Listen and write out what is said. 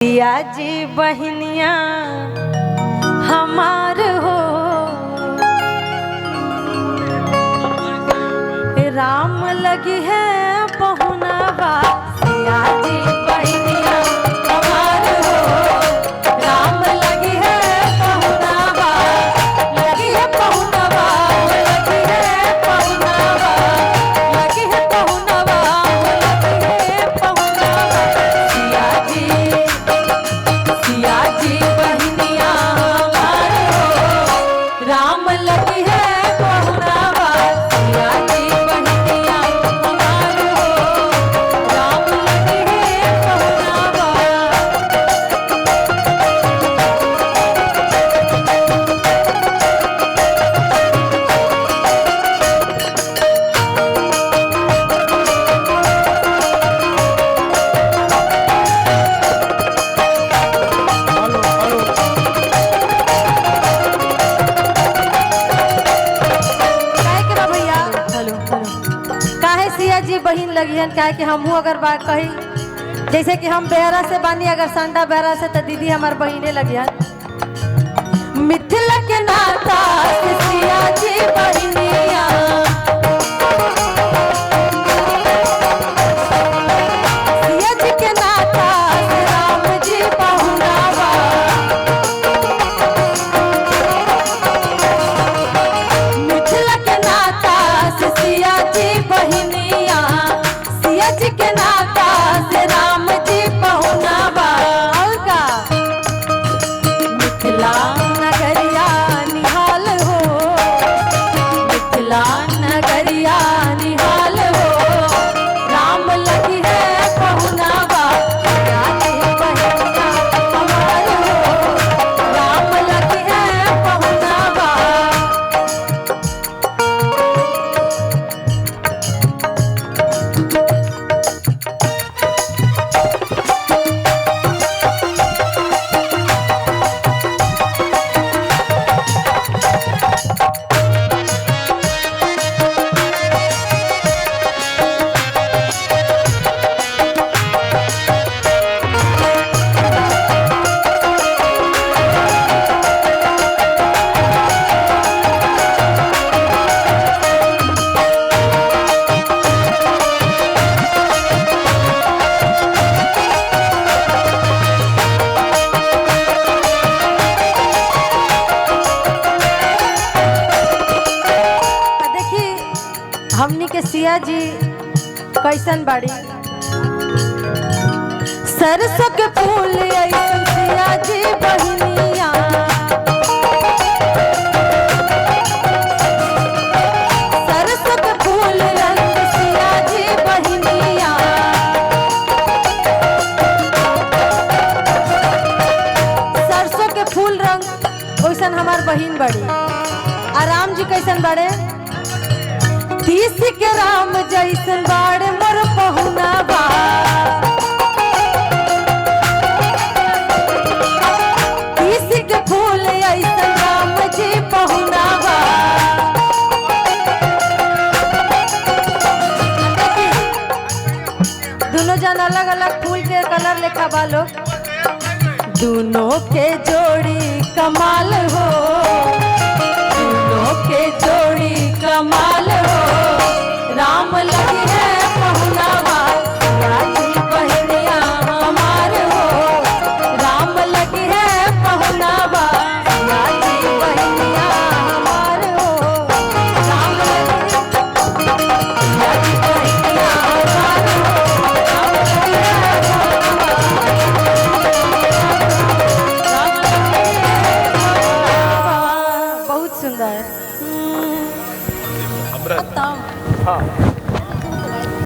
सिया जी बहनिया हमार हो, राम लगी है पहुनावा। सिया जी बहनिया हमार हो, राम लगी है पहुनावा। लगी है पहुनावा, लगी है पहुनावा, लगी है पहुनावा, लगी है पहुनावा। सिया जी बहनिया हमार हो, राम लगी है पहुनावा। सिया जी बहनिया हमार हो, राम लगी है पहुनावा। काहे सिया जी बहिन लगी हन, काहे कि हमहू अगर बात कही जैसे कि हम बेहरा से बानी, अगर संडा बेहरा से तो दीदी हमार बहिने लगी हन। मिथिला के नाता से सिया जी बहनिया, सिया जी के नाता से राम जी पहुनावा। मिथिला के नाता से सिया जी बहनिया, सिया जी के नाता से राम जी पहुनावा। और का मिथिला नगरिया निहाल हो, मिथिला नगरिया निहाल हो, राम लगी है पहुनावा। सिया जी बहनिया हमार हो, राम लगी है पहुनावा। हमनी के सिया जी कैसन बाड़ी, सरसों के फूल ऐसन सिया जी बहनिया। सरसों के फूल रंग सिया जी बहनिया। सरसों के फूल रंग वैसन हमार बहिन बड़ी। आ राम जी कैसन बड़े, तीस के राम जैसन बाड़े मोर पहुनावा। तीस के फूल ऐसन राम जी पहुनावा। दोनों जन अलग अलग फूल के कलर लेखा बालो, दोनों के जोड़ी कमाल हो, दोनों के जोड़ी कमाल हो, राम लगी है पहुनावा। सिया जी बहनिया हमार हो, राम लगी है पहुनावा। सिया जी बहनिया हमार हो, राम लगी है। सिया जी बहनिया हमार हो, राम लगी है पहुनावा। बहुत सुंदर। हाँ।